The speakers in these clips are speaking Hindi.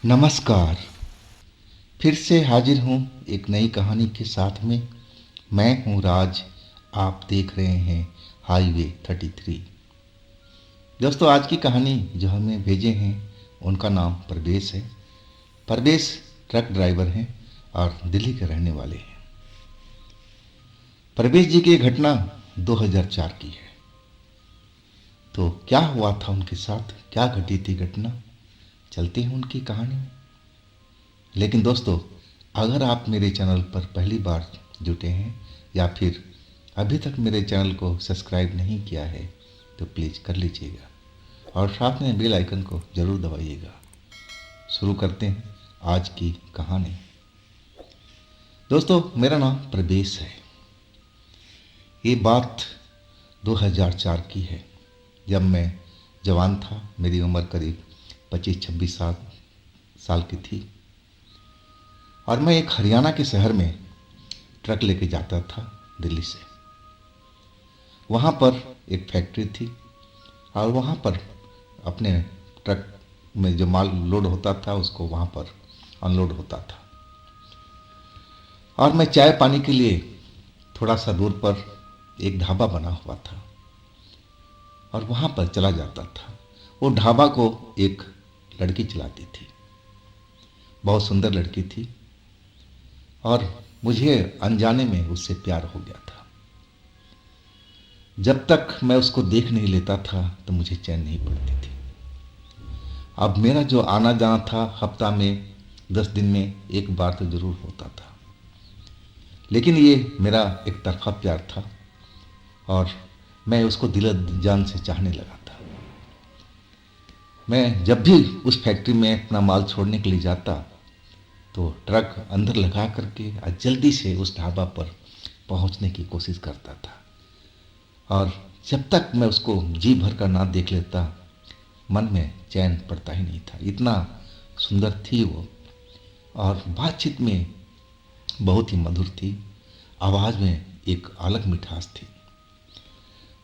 नमस्कार। फिर से हाजिर हूँ एक नई कहानी के साथ में। मैं हूँ राज। आप देख रहे हैं हाईवे 33। दोस्तों, आज की कहानी जो हमें भेजे हैं उनका नाम परवेश है। परवेश ट्रक ड्राइवर हैं और दिल्ली के रहने वाले हैं। परवेश जी की घटना 2004 की है। तो क्या हुआ था उनके साथ, क्या घटी थी घटना, चलते हैं उनकी कहानी में। लेकिन दोस्तों, अगर आप मेरे चैनल पर पहली बार जुटे हैं या फिर अभी तक मेरे चैनल को सब्सक्राइब नहीं किया है तो प्लीज़ कर लीजिएगा और साथ में बेल आइकन को ज़रूर दबाइएगा। शुरू करते हैं आज की कहानी। दोस्तों, मेरा नाम प्रवेश है। ये बात 2004 की है, जब मैं जवान था। मेरी उम्र करीब 25-26 साल की थी और मैं एक हरियाणा के शहर में ट्रक लेके जाता था दिल्ली से। वहाँ पर एक फैक्ट्री थी और वहाँ पर अपने ट्रक में जो माल लोड होता था उसको वहाँ पर अनलोड होता था। और मैं चाय पानी के लिए थोड़ा सा दूर पर एक ढाबा बना हुआ था और वहाँ पर चला जाता था। वो ढाबा को एक लड़की चलाती थी, बहुत सुंदर लड़की थी और मुझे अनजाने में उससे प्यार हो गया था। जब तक मैं उसको देख नहीं लेता था तो मुझे चैन नहीं पड़ती थी। अब मेरा जो आना जाना था हफ्ता में 10 दिन में एक बार तो ज़रूर होता था, लेकिन ये मेरा एक तरफा प्यार था और मैं उसको दिल जान से चाहने लगा था। मैं जब भी उस फैक्ट्री में अपना माल छोड़ने के लिए जाता तो ट्रक अंदर लगा करके जल्दी से उस ढाबा पर पहुंचने की कोशिश करता था। और जब तक मैं उसको जी भर कर ना देख लेता मन में चैन पड़ता ही नहीं था। इतना सुंदर थी वो और बातचीत में बहुत ही मधुर थी। आवाज़ में एक अलग मिठास थी।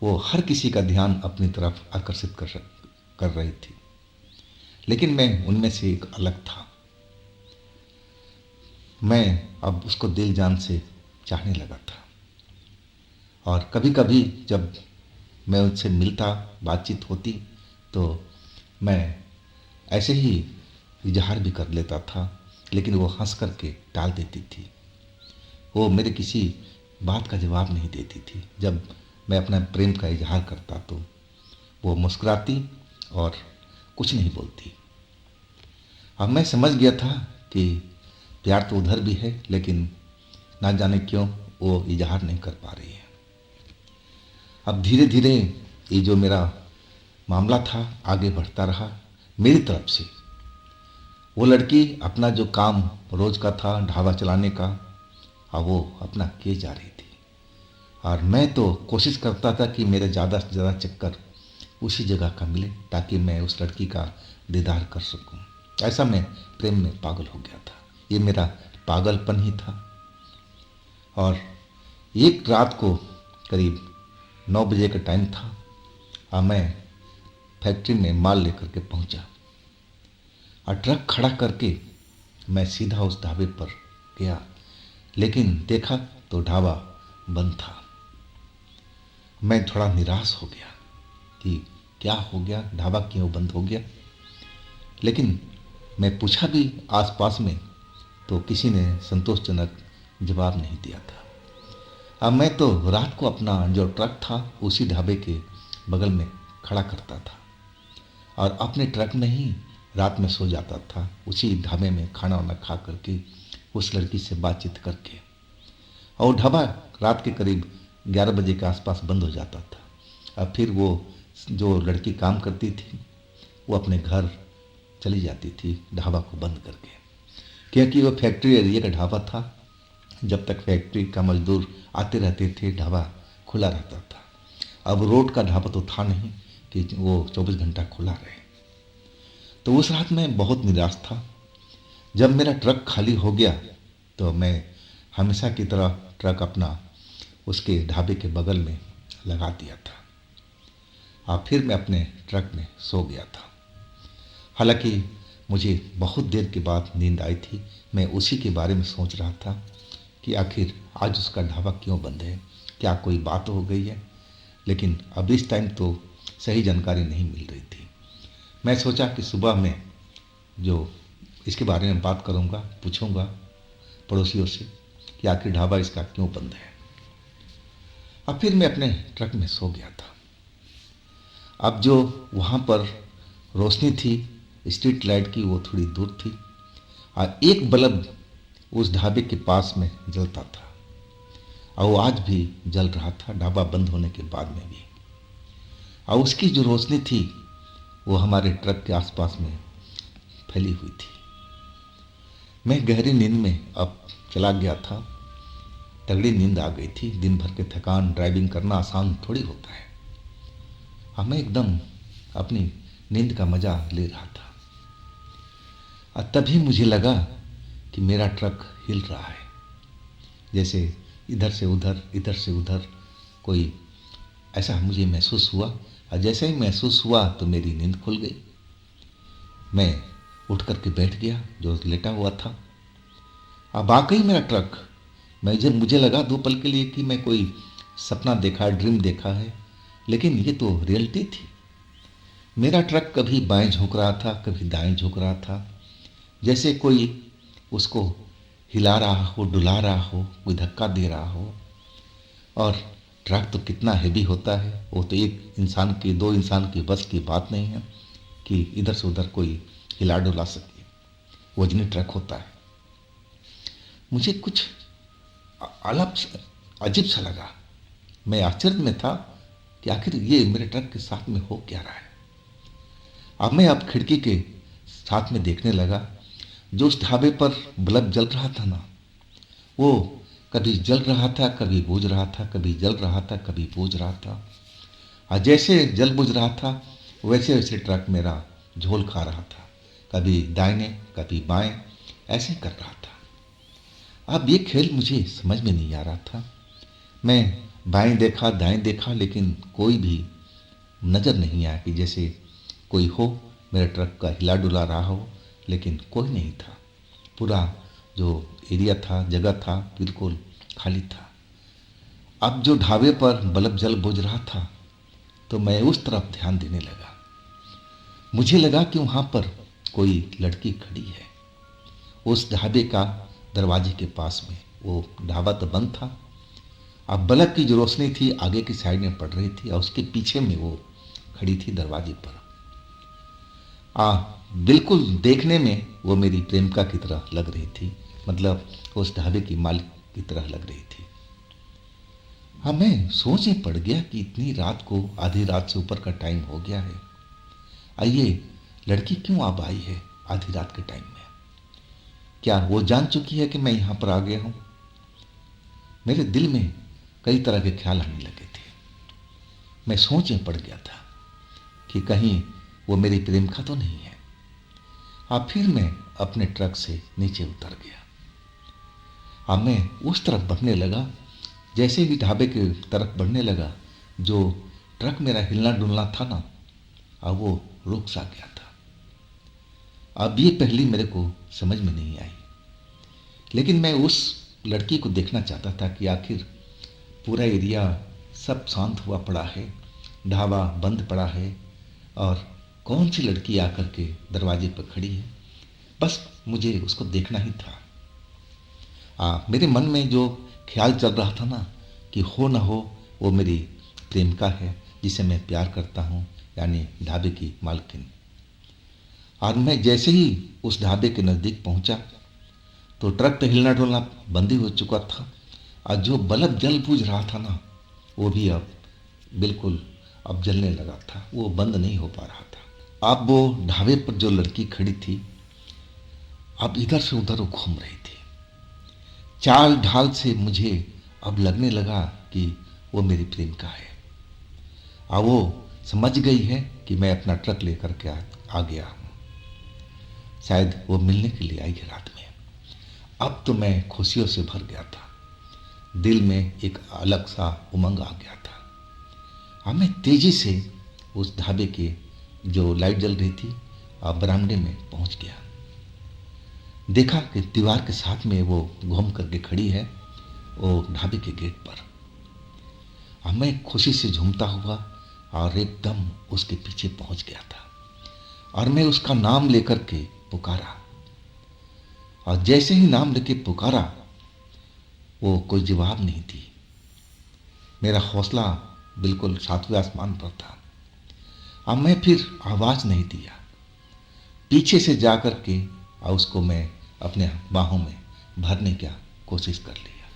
वो हर किसी का ध्यान अपनी तरफ आकर्षित कर रही थी, लेकिन मैं उनमें से एक अलग था। मैं अब उसको दिल जान से चाहने लगा था और कभी कभी जब मैं उनसे मिलता, बातचीत होती तो मैं ऐसे ही इजहार भी कर लेता था, लेकिन वो हंस कर के टाल देती थी। वो मेरे किसी बात का जवाब नहीं देती थी। जब मैं अपना प्रेम का इजहार करता तो वो मुस्कुराती और कुछ नहीं बोलती। अब मैं समझ गया था कि प्यार तो उधर भी है, लेकिन ना जाने क्यों वो इजहार नहीं कर पा रही है। अब धीरे धीरे ये जो मेरा मामला था आगे बढ़ता रहा मेरी तरफ से। वो लड़की अपना जो काम रोज का था ढाबा चलाने का, अब वो अपना किए जा रही थी और मैं तो कोशिश करता था कि मेरे ज़्यादा से ज़्यादा चक्कर उसी जगह का मिले ताकि मैं उस लड़की का दीदार कर सकूं। ऐसा मैं प्रेम में पागल हो गया था। ये मेरा पागलपन ही था। और एक रात को करीब 9 बजे का टाइम था और मैं फैक्ट्री में माल लेकर के पहुंचा और ट्रक खड़ा करके मैं सीधा उस ढाबे पर गया, लेकिन देखा तो ढाबा बंद था। मैं थोड़ा निराश हो गया कि क्या हो गया, ढाबा क्यों बंद हो गया। लेकिन मैं पूछा भी आसपास में तो किसी ने संतोषजनक जवाब नहीं दिया था। अब मैं तो रात को अपना जो ट्रक था उसी ढाबे के बगल में खड़ा करता था और अपने ट्रक में ही रात में सो जाता था, उसी ढाबे में खाना वाना खा करके उस लड़की से बातचीत करके। और ढाबा रात के करीब 11 बजे के आसपास बंद हो जाता था। अब फिर वो जो लड़की काम करती थी वो अपने घर चली जाती थी ढाबा को बंद करके, क्योंकि वो फैक्ट्री एरिया का ढाबा था। जब तक फैक्ट्री का मजदूर आते रहते थे ढाबा खुला रहता था। अब रोड का ढाबा तो था नहीं कि वो 24 घंटा खुला रहे। तो उस रात मैं बहुत निराश था। जब मेरा ट्रक खाली हो गया तो मैं हमेशा की तरह ट्रक अपना उसके ढाबे के बगल में लगा दिया था और फिर मैं अपने ट्रक में सो गया था। हालांकि मुझे बहुत देर के बाद नींद आई थी। मैं उसी के बारे में सोच रहा था कि आखिर आज उसका ढाबा क्यों बंद है, क्या कोई बात हो गई है। लेकिन अब इस टाइम तो सही जानकारी नहीं मिल रही थी। मैं सोचा कि सुबह में जो इसके बारे में बात करूंगा, पूछूंगा पड़ोसियों से कि आखिर ढाबा इसका क्यों बंद है। अब फिर मैं अपने ट्रक में सो गया था। अब जो वहाँ पर रोशनी थी स्ट्रीट लाइट की, वो थोड़ी दूर थी और एक बल्ब उस ढाबे के पास में जलता था और वो आज भी जल रहा था, ढाबा बंद होने के बाद में भी। और उसकी जो रोशनी थी वो हमारे ट्रक के आसपास में फैली हुई थी। मैं गहरी नींद में अब चला गया था। तगड़ी नींद आ गई थी। दिन भर के थकान, ड्राइविंग करना आसान थोड़ी होता है। अब मैं एकदम अपनी नींद का मजा ले रहा था और तभी मुझे लगा कि मेरा ट्रक हिल रहा है, जैसे इधर से उधर, इधर से उधर कोई, ऐसा मुझे महसूस हुआ। और जैसे ही महसूस हुआ तो मेरी नींद खुल गई। मैं उठ कर के बैठ गया जो लेटा हुआ था। अब वाकई मेरा ट्रक, मुझे लगा दो पल के लिए कि मैं कोई सपना देखा, ड्रीम देखा है, लेकिन ये तो रियलिटी थी। मेरा ट्रक कभी बाएं झुक रहा था, कभी दाएं झुक रहा था, जैसे कोई उसको हिला रहा हो, डुला रहा हो, कोई धक्का दे रहा हो। और ट्रक तो कितना हैवी होता है, वो तो एक इंसान की, दो इंसान की बस की बात नहीं है कि इधर से उधर कोई हिला डुला सके। वजनी ट्रक होता है। मुझे कुछ अलग अजीब सा लगा। मैं आश्चर्य में था कि आखिर ये मेरे ट्रक के साथ में हो क्या रहा है। अब मैं खिड़की के साथ में देखने लगा। जो उस ढाबे पर बल्ब जल रहा था ना, वो कभी जल रहा था, कभी बुझ रहा था, कभी जल रहा था, कभी बुझ रहा था। और जैसे जल बुझ रहा था वैसे वैसे ट्रक मेरा झोल खा रहा था, कभी दाहिने कभी बाएं, ऐसे कर रहा था। अब ये खेल मुझे समझ में नहीं आ रहा था। मैं बाएं देखा, दाएं देखा, लेकिन कोई भी नज़र नहीं आया कि जैसे कोई हो, मेरे ट्रक का हिला डुला रहा हो, लेकिन कोई नहीं था। पूरा जो एरिया था, जगह था, बिल्कुल खाली था। अब जो ढाबे पर बल्ब जल बुझ रहा था तो मैं उस तरफ ध्यान देने लगा। मुझे लगा कि वहाँ पर कोई लड़की खड़ी है उस ढाबे का दरवाजे के पास में। वो ढाबा तो बंद था। अब बल्ब की जो रोशनी थी आगे की साइड में पड़ रही थी और उसके पीछे में वो खड़ी थी दरवाजे पर। बिल्कुल देखने में वो मेरी प्रेमिका की तरह लग रही थी, मतलब उस ढाबे की मालिक की तरह लग रही थी। हाँ, मैं सोच में पड़ गया कि इतनी रात को, आधी रात से ऊपर का टाइम हो गया है, आइए लड़की क्यों अब आई है आधी रात के टाइम में? क्या वो जान चुकी है कि मैं यहाँ पर आ गया हूँ? मेरे दिल में कई तरह के ख्याल आने लगे थे। मैं सोच में पड़ गया था कि कहीं वो मेरी प्रेमिका तो नहीं है। फिर मैं अपने ट्रक से नीचे उतर गया। मैं उस तरफ बढ़ने लगा। जैसे ही ढाबे की तरफ बढ़ने लगा, जो ट्रक मेरा हिलना डुलना था ना, अब वो रुक सा गया था। अब ये पहली मेरे को समझ में नहीं आई, लेकिन मैं उस लड़की को देखना चाहता था कि आखिर पूरा एरिया सब शांत हुआ पड़ा है, ढाबा बंद पड़ा है और कौन सी लड़की आकर के दरवाजे पर खड़ी है। बस मुझे उसको देखना ही था। मेरे मन में जो ख्याल चल रहा था ना कि हो ना हो वो मेरी प्रेमिका है जिसे मैं प्यार करता हूँ, यानी ढाबे की मालकिन। और मैं जैसे ही उस ढाबे के नज़दीक पहुँचा तो ट्रक तो हिलना डुलना बंद ही हो चुका था और जो बल्ब जल बूझ रहा था ना, वो भी अब बिल्कुल अब जलने लगा था, वो बंद नहीं हो पा रहा था। अब वो ढाबे पर जो लड़की खड़ी थी, अब इधर से उधर वो घूम रही थी। चाल ढाल से मुझे अब लगने लगा कि वो मेरी प्रेमिका है। अब वो समझ गई है कि मैं अपना ट्रक लेकर के आ गया हूँ। शायद वो मिलने के लिए आई है रात में। अब तो मैं खुशियों से भर गया था। दिल में एक अलग सा उमंग आ गया था। अब मैं तेजी से उस ढाबे के जो लाइट जल रही थी बरामदे में पहुंच गया। देखा कि दीवार के साथ में वो घूम करके खड़ी है, वो ढाबे के गेट पर। अब मैं खुशी से झूमता हुआ और एकदम उसके पीछे पहुंच गया था, और मैं उसका नाम लेकर के पुकारा, और जैसे ही नाम लेके पुकारा वो कोई जवाब नहीं दी। मेरा हौसला बिल्कुल सातवें आसमान पर था। अब मैं फिर आवाज़ नहीं दिया, पीछे से जा कर के और उसको मैं अपने बाहों में भरने की कोशिश कर लिया।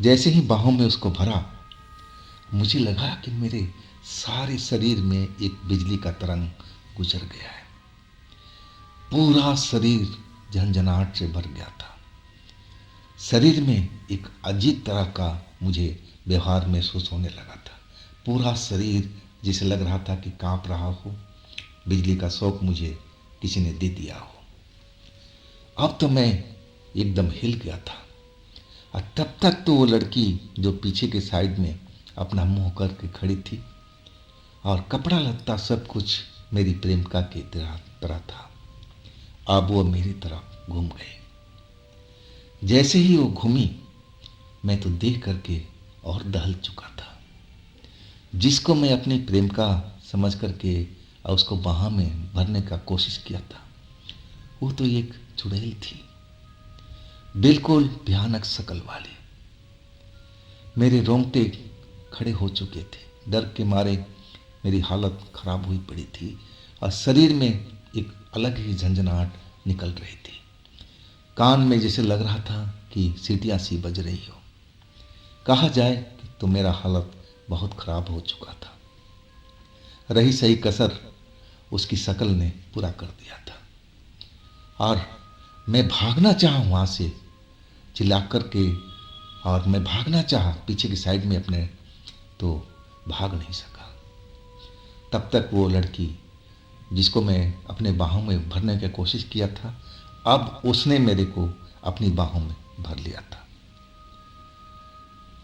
जैसे ही बाहों में उसको भरा, मुझे लगा कि मेरे सारे शरीर में एक बिजली का तरंग गुजर गया है। पूरा शरीर झंझनाहट से भर गया था। शरीर में एक अजीब तरह का मुझे व्यवहार महसूस होने लगा था। पूरा शरीर जिसे लग रहा था कि कांप रहा हो, बिजली का शॉक मुझे किसी ने दे दिया हो। अब तो मैं एकदम हिल गया था, और तब तक तो वो लड़की जो पीछे के साइड में अपना मुंह करके खड़ी थी, और कपड़ा लत्ता सब कुछ मेरी प्रेमिका की तरह था। अब वो मेरी तरफ घूम गए। जैसे ही वो घूमी, मैं तो देख करके और दहल चुका था। जिसको मैं अपनी प्रेमिका समझ करके और उसको बाहों में भरने का कोशिश किया था, वो तो एक चुड़ैल थी, बिल्कुल भयानक शक्ल वाली। मेरे रोंगटे खड़े हो चुके थे, डर के मारे मेरी हालत खराब हुई पड़ी थी, और शरीर में एक अलग ही झंझनाहट निकल रही थी। कान में जैसे लग रहा था कि सीटियाँ सी बज रही हो। कहा जाए तो मेरा हालत बहुत खराब हो चुका था। रही सही कसर उसकी शक्ल ने पूरा कर दिया था, और मैं भागना चाहा वहाँ से चिल्ला कर के, और मैं भागना चाहा पीछे की साइड में अपने, तो भाग नहीं सका। तब तक वो लड़की जिसको मैं अपने बाहों में भरने की कोशिश किया था, अब उसने मेरे को अपनी बाहों में भर लिया था।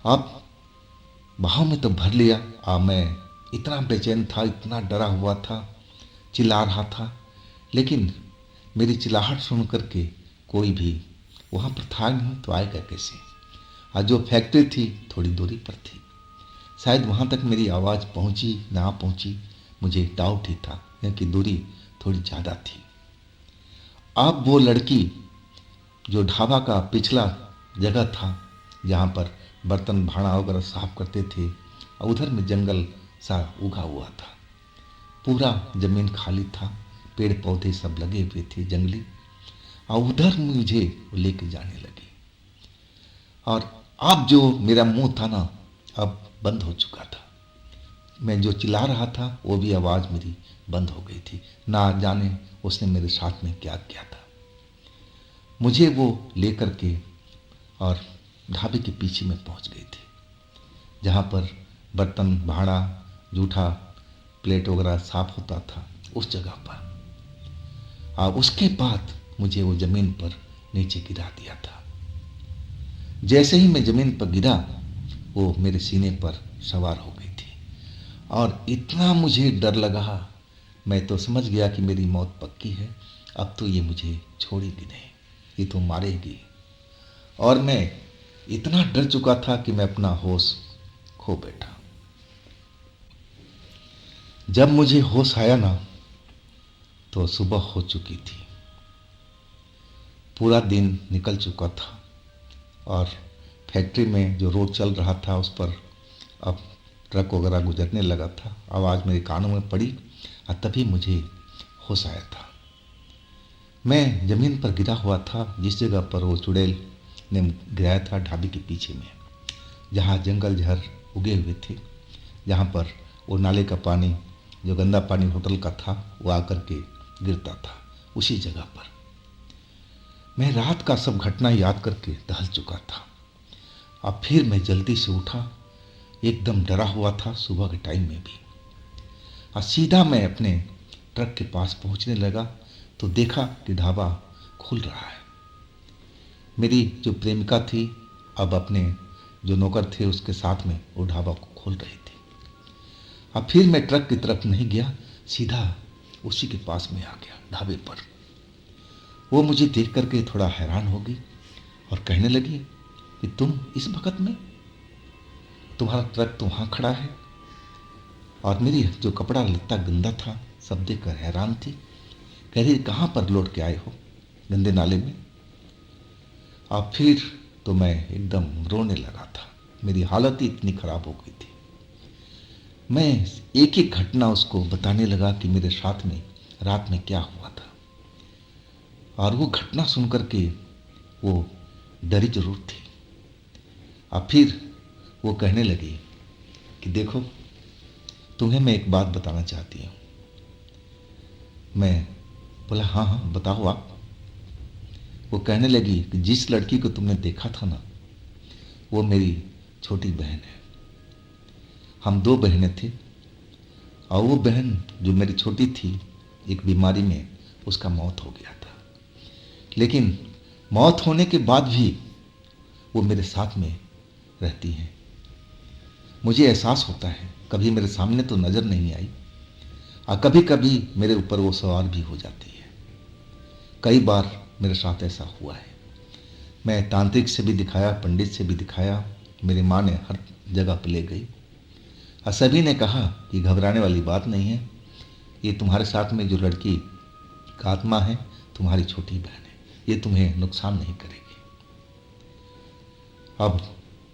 अब बाहों में तो भर लिया, अब मैं इतना बेचैन था, इतना डरा हुआ था, चिल्ला रहा था, लेकिन मेरी चिल्लाहट सुन करके कोई भी वहाँ पर था नहीं, तो आएगा कैसे। और जो फैक्ट्री थी थोड़ी दूरी पर थी, शायद वहाँ तक मेरी आवाज़ पहुँची ना पहुँची मुझे डाउट ही था, क्योंकि दूरी थोड़ी ज़्यादा थी। अब वो लड़की जो ढाबा का पिछला जगह था जहाँ पर बर्तन भाड़ा वगैरह साफ करते थे, और उधर में जंगल सा उगा हुआ था, पूरा ज़मीन खाली था, पेड़ पौधे सब लगे हुए थे जंगली, और उधर मुझे लेके जाने लगी। और अब जो मेरा मुंह था ना, अब बंद हो चुका था। मैं जो चिल्ला रहा था वो भी आवाज़ मेरी बंद हो गई थी। ना जाने उसने मेरे साथ में क्या किया था। मुझे वो लेकर के और ढाबे के पीछे में पहुंच गई थी, जहाँ पर बर्तन भाड़ा जूठा प्लेट वगैरह साफ होता था, उस जगह पर। और उसके बाद मुझे वो ज़मीन पर नीचे गिरा दिया था। जैसे ही मैं ज़मीन पर गिरा, वो मेरे सीने पर सवार हो गई थी, और इतना मुझे डर लगा, मैं तो समझ गया कि मेरी मौत पक्की है। अब तो ये मुझे छोड़ेगी नहीं, ये तो मारेगी। और मैं इतना डर चुका था कि मैं अपना होश खो बैठा। जब मुझे होश आया ना, तो सुबह हो चुकी थी, पूरा दिन निकल चुका था, और फैक्ट्री में जो रोड चल रहा था उस पर अब ट्रक वगैरह गुजरने लगा था। आवाज़ मेरे कानों में पड़ी, और तभी मुझे होश आया था। मैं ज़मीन पर गिरा हुआ था, जिस जगह पर वो चुड़ैल ने गिराया था, ढाबे के पीछे में, जहाँ जंगल झाड़ उगे हुए थे, जहाँ पर वो नाले का पानी जो गंदा पानी होटल का था वो आकर के गिरता था, उसी जगह पर। मैं रात का सब घटना याद करके दहल चुका था। अब फिर मैं जल्दी से उठा, एकदम डरा हुआ था सुबह के टाइम में भी, और सीधा मैं अपने ट्रक के पास पहुंचने लगा, तो देखा कि ढाबा खुल रहा है। मेरी जो प्रेमिका थी अब अपने जो नौकर थे उसके साथ में वो ढाबा को खोल रही थी। अब फिर मैं ट्रक की तरफ नहीं गया, सीधा उसी के पास में आ गया ढाबे पर। वो मुझे देख करके थोड़ा हैरान हो गई और कहने लगी कि तुम इस वक्त में, तुम्हारा ट्रक तो वहाँ खड़ा है। और मेरी जो कपड़ा लत्ता गंदा था सब देख कर हैरान थी। कह रही कहाँ पर लौट के आए हो, गंदे नाले में। और फिर तो मैं एकदम रोने लगा था, मेरी हालत ही इतनी खराब हो गई थी। मैं एक एक घटना उसको बताने लगा कि मेरे साथ में रात में क्या हुआ था। और वो घटना सुन कर के वो डरी जरूर थी। और फिर वो कहने लगी कि देखो, तुम्हें मैं एक बात बताना चाहती हूँ। मैं बोला हाँ हाँ बताओ आप। वो कहने लगी कि जिस लड़की को तुमने देखा था ना, वो मेरी छोटी बहन है। हम दो बहनें थी और वो बहन जो मेरी छोटी थी, एक बीमारी में उसका मौत हो गया था। लेकिन मौत होने के बाद भी वो मेरे साथ में रहती हैं। मुझे एहसास होता है, कभी मेरे सामने तो नज़र नहीं आई और कभी कभी मेरे ऊपर वो सवार भी हो जाती है। कई बार मेरे साथ ऐसा हुआ है। मैं तांत्रिक से भी दिखाया, पंडित से भी दिखाया, मेरी माँ ने हर जगह पर ले गई और सभी ने कहा कि घबराने वाली बात नहीं है, ये तुम्हारे साथ में जो लड़की का आत्मा है तुम्हारी छोटी बहन है, ये तुम्हें नुकसान नहीं करेगी। अब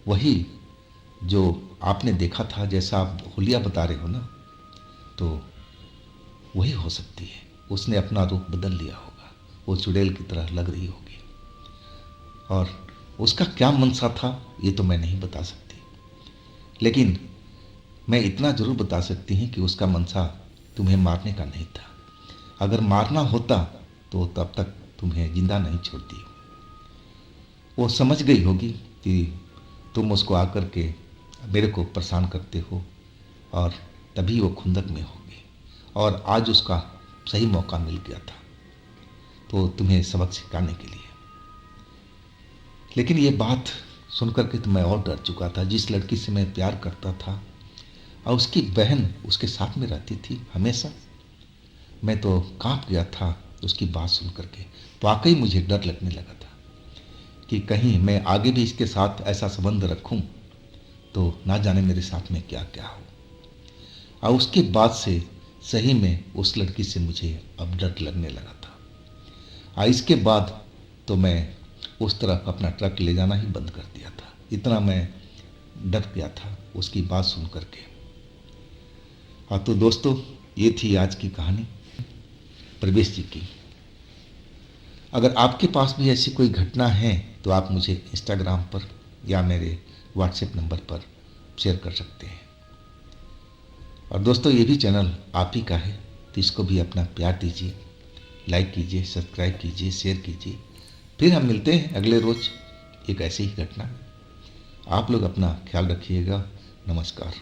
वही जो आपने देखा था, जैसा आप हुलिया बता रहे हो ना, तो वही हो सकती है। उसने अपना रूप बदल लिया होगा, वो चुड़ैल की तरह लग रही होगी। और उसका क्या मनसा था ये तो मैं नहीं बता सकती, लेकिन मैं इतना ज़रूर बता सकती हूँ कि उसका मनसा तुम्हें मारने का नहीं था। अगर मारना होता तो तब तक तुम्हें जिंदा नहीं छोड़ती। वो समझ गई होगी कि तुम उसको आकर के मेरे को परेशान करते हो, और तभी वो खुंदक में होगी। और आज उसका सही मौका मिल गया था तो तुम्हें सबक सिखाने के लिए। लेकिन ये बात सुनकर के तो मैं और डर चुका था। जिस लड़की से मैं प्यार करता था और उसकी बहन उसके साथ में रहती थी हमेशा, मैं तो कांप गया था उसकी बात सुन करके। वाकई मुझे डर लगने लगा था कि कहीं मैं आगे भी इसके साथ ऐसा संबंध रखूं तो ना जाने मेरे साथ में क्या क्या हो। और उसके बाद से सही में उस लड़की से मुझे अब डर लगने लगा था। और इसके बाद तो मैं उस तरफ अपना ट्रक ले जाना ही बंद कर दिया था, इतना मैं डर गया था उसकी बात सुन करके। हाँ तो दोस्तों, ये थी आज की कहानी प्रवेश जी की। अगर आपके पास भी ऐसी कोई घटना है तो आप मुझे इंस्टाग्राम पर या मेरे व्हाट्सएप नंबर पर शेयर कर सकते हैं। और दोस्तों, ये भी चैनल आप ही का है तो इसको भी अपना प्यार दीजिए, लाइक कीजिए, सब्सक्राइब कीजिए, शेयर कीजिए। फिर हम मिलते हैं अगले रोज एक ऐसी ही घटना। आप लोग अपना ख्याल रखिएगा। नमस्कार।